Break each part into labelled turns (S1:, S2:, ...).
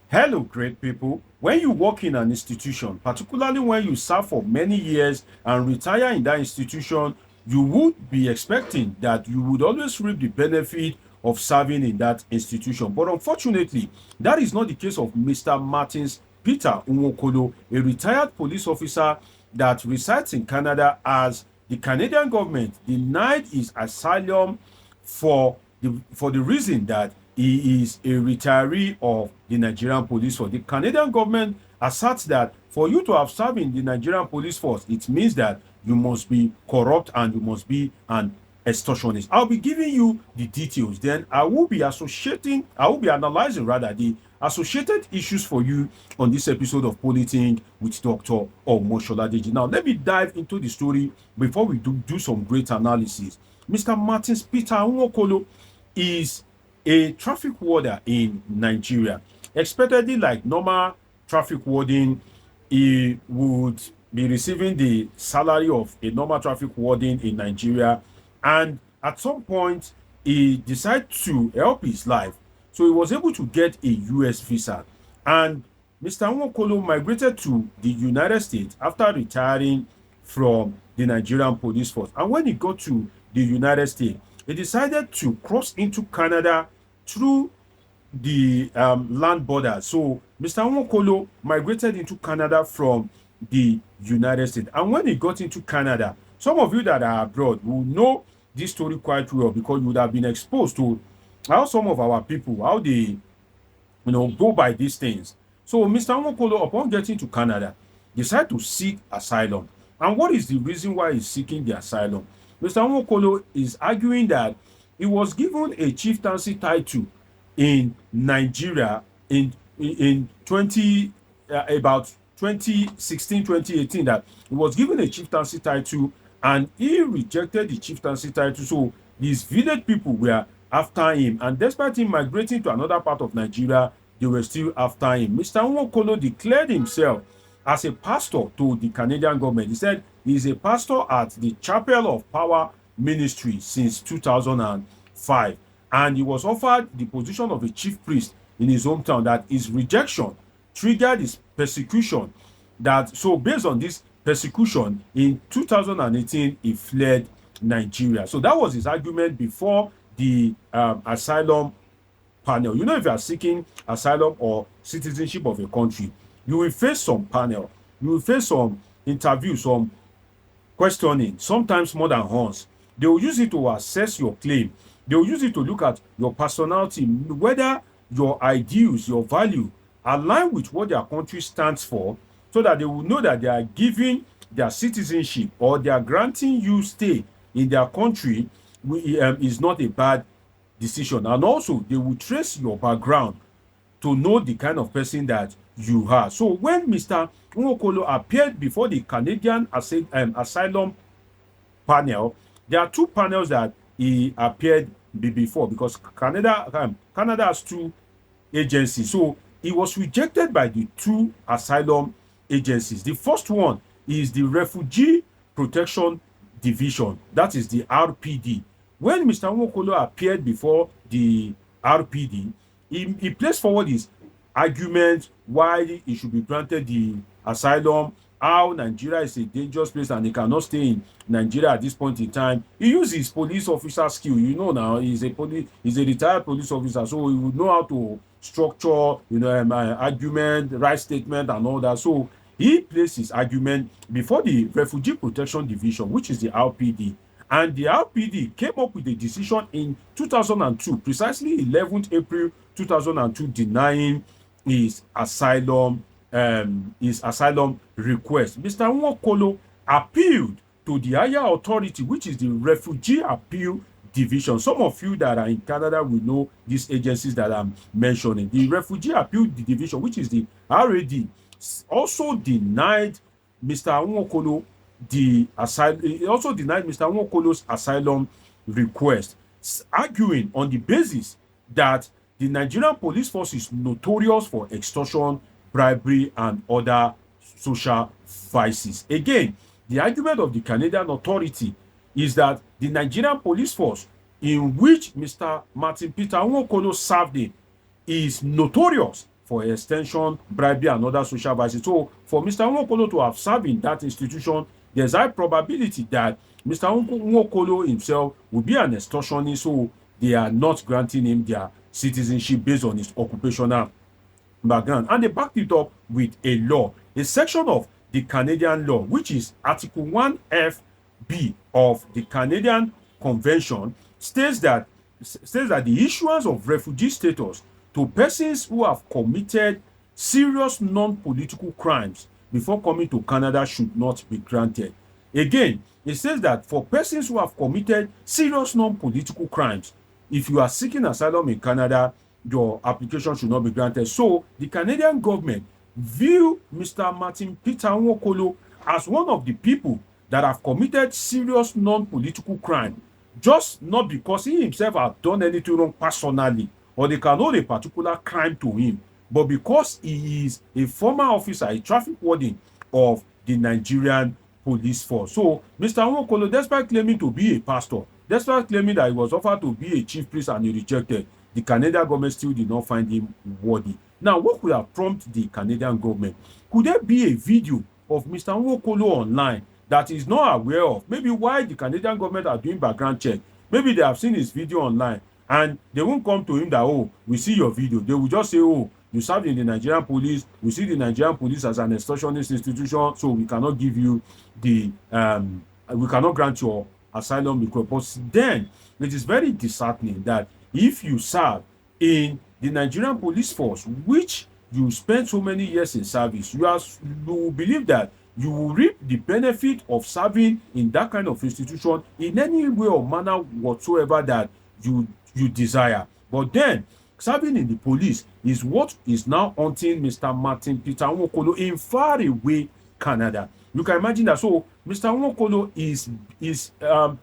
S1: Hello, great people. When you work in an institution, particularly when you serve for many years and retire in that institution, you would be expecting that you would always reap the benefit of serving in that institution. But unfortunately, that is not the case of Mr. Martins Peter Nwokolo, a retired police officer that resides in Canada, as the Canadian government denied his asylum for the reason that he is a retiree of the Nigerian police force. The Canadian government asserts that for you to have served in the Nigerian police force, it means that you must be corrupt and you must be an extortionist. I'll be giving you the details. Then I will be analyzing rather the associated issues for you on this episode of Politing with Dr. Omoshola. Now, let me dive into the story before we do some great analysis. Mr. Martins Peter Nwokolo is a traffic warden in Nigeria. Expectedly, like normal traffic warden, he would be receiving the salary of a normal traffic warden in Nigeria. And at some point, he decided to help his life. So he was able to get a US visa. And Mr. Nwokolo migrated to the United States after retiring from the Nigerian police force. And when he got to the United States, he decided to cross into Canada through the land border. So Mr. Nwokolo migrated into Canada from the United States. And when he got into Canada, some of you that are abroad will know this story quite well, because you would have been exposed to how some of our people, how they go by these things. So Mr. Nwokolo, upon getting to Canada, decided to seek asylum. And what is the reason why he's seeking the asylum? Mr. Nwokolo is arguing that he was given a chieftaincy title in Nigeria in 20 about 2016 2018, that he was given a chieftaincy title and he rejected the chieftaincy title. So these village people were after him, and despite him migrating to another part of Nigeria, they were still after him. Mr. Nwokolo declared himself as a pastor to the Canadian government. He said he is a pastor at the Chapel of Power Ministry since 2005, and he was offered the position of a chief priest in his hometown. That his rejection triggered his persecution. So based on this persecution, in 2018 he fled Nigeria. So that was his argument before the asylum panel. If you are seeking asylum or citizenship of a country, you will face some panel, you will face some interview, some questioning, sometimes more than once. They will use it to assess your claim. They will use it to look at your personality, whether your ideals, your value align with what their country stands for, so that they will know that they are giving their citizenship or they are granting you stay in their country is not a bad decision. And also, they will trace your background to know the kind of person that you are. So when Mr. Nwokolo appeared before the Canadian asylum panel, there are two panels that he appeared before, because Canada has two agencies. So he was rejected by the two asylum agencies. The first one is the Refugee Protection Division, that is the RPD. When Mr. Nwokolo appeared before the RPD, he placed forward his argument why he should be granted the asylum, how Nigeria is a dangerous place and he cannot stay in Nigeria at this point in time. He used his police officer skill. Now he's a retired police officer, so he would know how to structure, argument, right statement, and all that. So he placed his argument before the Refugee Protection Division, which is the RPD. And the RPD came up with a decision in 2002, precisely 11th April 2002, denying his asylum request. Mr. Nwokolo appealed to the higher authority, which is the Refugee Appeal Division. Some of you that are in Canada will know these agencies that I'm mentioning. The Refugee Appeal Division, which is the RAD, also denied Mr. Nwokolo Nwokolo's asylum request, arguing on the basis that the Nigerian police force is notorious for extortion, bribery, and other social vices. Again, the argument of the Canadian authority is that the Nigerian police force, in which Mr. Martin Peter Nwokolo served in, is notorious for extension, bribery, and other social vices. So for Mr. Nwokolo to have served in that institution, there's high probability that Mr. Nwokolo himself will be an extortionist, so they are not granting him their citizenship based on his occupational background. And they backed it up with a law, a section of the Canadian law, which is Article 1FB of the Canadian Convention, states that the issuance of refugee status to persons who have committed serious non-political crimes before coming to Canada should not be granted. Again, it says that for persons who have committed serious non-political crimes, if you are seeking asylum in Canada, your application should not be granted. So the Canadian government view Mr. Martin Peter Nwokolo as one of the people that have committed serious non-political crime, just not because he himself has done anything wrong personally, or they can hold a particular crime to him, but because he is a former officer, a traffic warden of the Nigerian police force. So Mr. Nwokolo, despite claiming to be a pastor, despite claiming that he was offered to be a chief priest and he rejected, the Canadian government still did not find him worthy. Now, what could have prompted the Canadian government? Could there be a video of Mr. Nwokolo online that is not aware of? Maybe why the Canadian government are doing background check. Maybe they have seen his video online and they won't come to him that, oh, we see your video. They will just say, oh, you served in the Nigerian police. We see the Nigerian police as an extortionist institution, so we cannot give you the, we cannot grant your asylum request. But then it is very disheartening that if you serve in the Nigerian police force, which you spend so many years in service, you will believe that you will reap the benefit of serving in that kind of institution in any way or manner whatsoever that you desire. But then serving in the police is what is now haunting Mr. Martin Peter Nwokolo in faraway Canada. You can imagine that. So Mr. Nwokolo is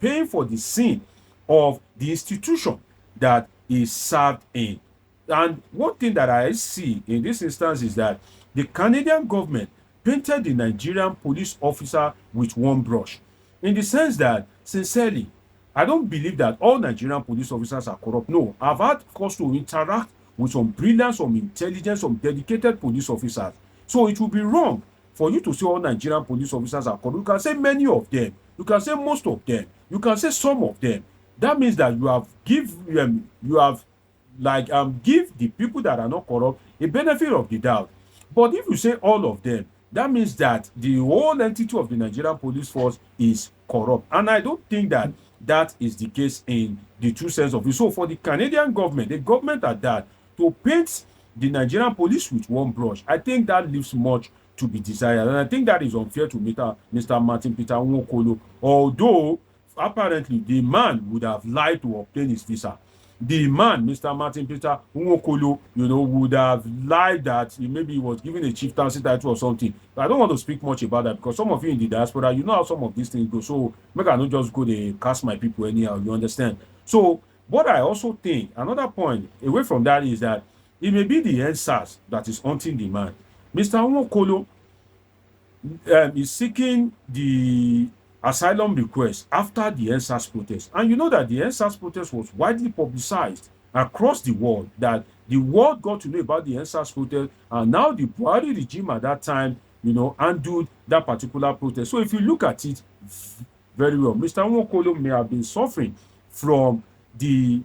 S1: paying for the sin of the institution that is served in. And one thing that I see in this instance is that the Canadian government painted the Nigerian police officer with one brush, in the sense that, sincerely, I don't believe that all Nigerian police officers are corrupt. No, I've had cause to interact with some brilliant, some intelligent, some dedicated police officers. So it would be wrong for you to say all Nigerian police officers are corrupt. You can say many of them. You can say most of them. You can say some of them. That means that you have give the people that are not corrupt a benefit of the doubt. But if you say all of them, that means that the whole entity of the Nigerian police force is corrupt. And I don't think that that is the case in the true sense of it. So for the Canadian government, the government at that, to paint the Nigerian police with one brush, I think that leaves much to be desired. And I think that is unfair to Mr. Martin Peter Nwokolo. Although, apparently, the man would have lied to obtain his visa. The man, Mr. Martin Peter Nwokolo, would have lied that maybe he was given a chieftaincy title or something. But I don't want to speak much about that because some of you in the diaspora, you know how some of these things go. So make I not just go to cast my people anyhow, you understand? So what I also think, another point away from that is that it may be the NSAS that is haunting the man. Mr. Nwokolo is seeking the asylum request after the NSAS protest. And you know that the NSAS protest was widely publicized across the world, that the world got to know about the NSAS protest, and now the Buhari regime at that time, handled that particular protest. So if you look at it very well, Mr. Nwokolo may have been suffering from the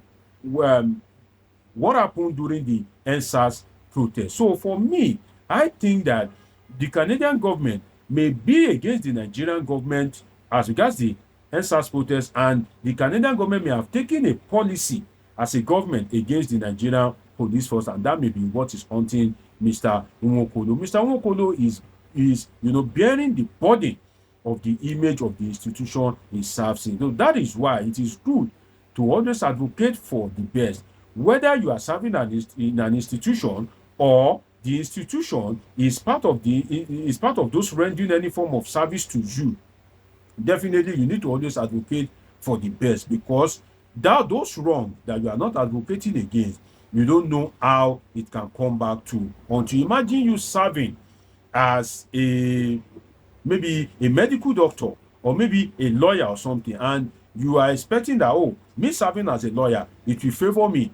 S1: what happened during the NSAS protest. So for me, I think that the Canadian government may be against the Nigerian government as regards the NSAS protest, and the Canadian government may have taken a policy as a government against the Nigerian police force, and that may be what is haunting Mr. Nwokolo. Mr. Nwokolo is bearing the burden of the image of the institution he serves in. So that is why it is good to always advocate for the best, whether you are serving in an institution or the institution is part of those rendering any form of service to you. Definitely, you need to always advocate for the best, because those wrongs that you are not advocating against, you don't know how it can come back to. Until imagine you serving as maybe a medical doctor or maybe a lawyer or something, and you are expecting that, oh, me serving as a lawyer, it will favor me,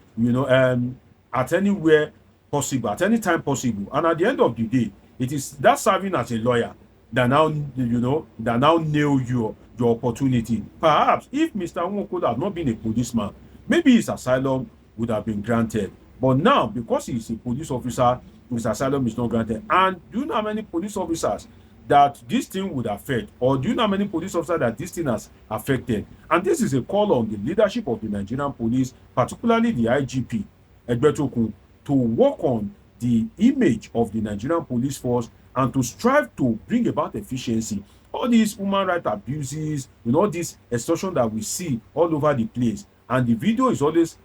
S1: at anywhere possible, at any time possible. And at the end of the day, it is that serving as a lawyer that now, that now nail your opportunity. Perhaps if Mr. Nwokolo had not been a policeman, maybe his asylum would have been granted. But now, because he's a police officer, his asylum is not granted. And do you know how many police officers that this thing would affect? Or do you know how many police officers that this thing has affected? And this is a call on the leadership of the Nigerian police, particularly the IGP, Egbetokun, to work on the image of the Nigerian police force and to strive to bring about efficiency. All these human rights abuses, all this extortion that we see all over the place, and the video is always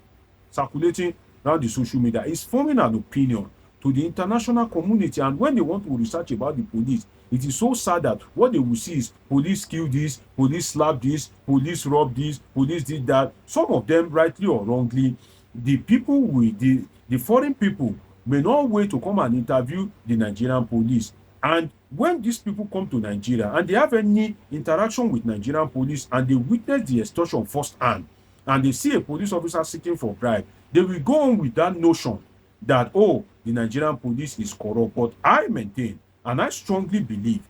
S1: circulating around the social media, is forming an opinion to the international community. And when they want to research about the police, it is so sad that what they will see is police kill this, police slap this, police rob this, police did that. Some of them, rightly or wrongly, the people with the foreign people may not wait to come and interview the Nigerian police. And when these people come to Nigeria and they have any interaction with Nigerian police and they witness the extortion firsthand, and they see a police officer seeking for bribe, they will go on with that notion that, oh, the Nigerian police is corrupt. But I maintain, and I strongly believe,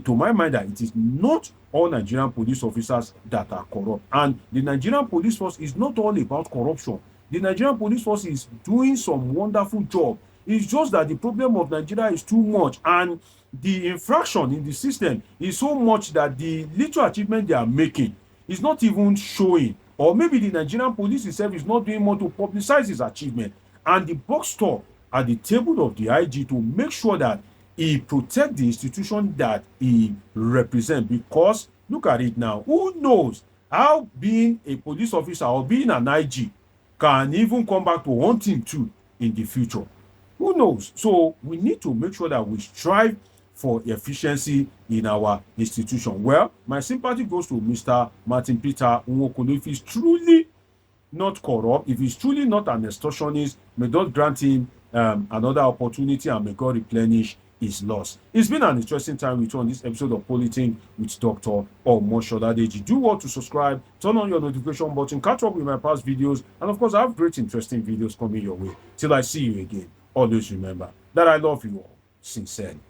S1: to my mind, that it is not all Nigerian police officers that are corrupt. And the Nigerian police force is not all about corruption. The Nigerian police force is doing some wonderful job. It's just that the problem of Nigeria is too much, and the infraction in the system is so much that the little achievement they are making is not even showing. Or maybe the Nigerian police itself is not doing more to publicize his achievement. And the buck stop at the table of the IG to make sure that he protects the institution that he represents. Because look at it now. Who knows how being a police officer or being an IG can even come back to haunt him too in the future? Who knows? So we need to make sure that we strive for efficiency in our institution. Well, my sympathy goes to Mr. Martin Peter Nwokolo. If he's truly not corrupt, if he's truly not an extortionist, may God grant him another opportunity, and may God replenish his loss. It's been an interesting time with you on this episode of Politing with Dr. Omoshodadeji. Do want to subscribe, turn on your notification button, catch up with my past videos, and of course, I have great interesting videos coming your way. Till I see you again, always remember that I love you all sincerely.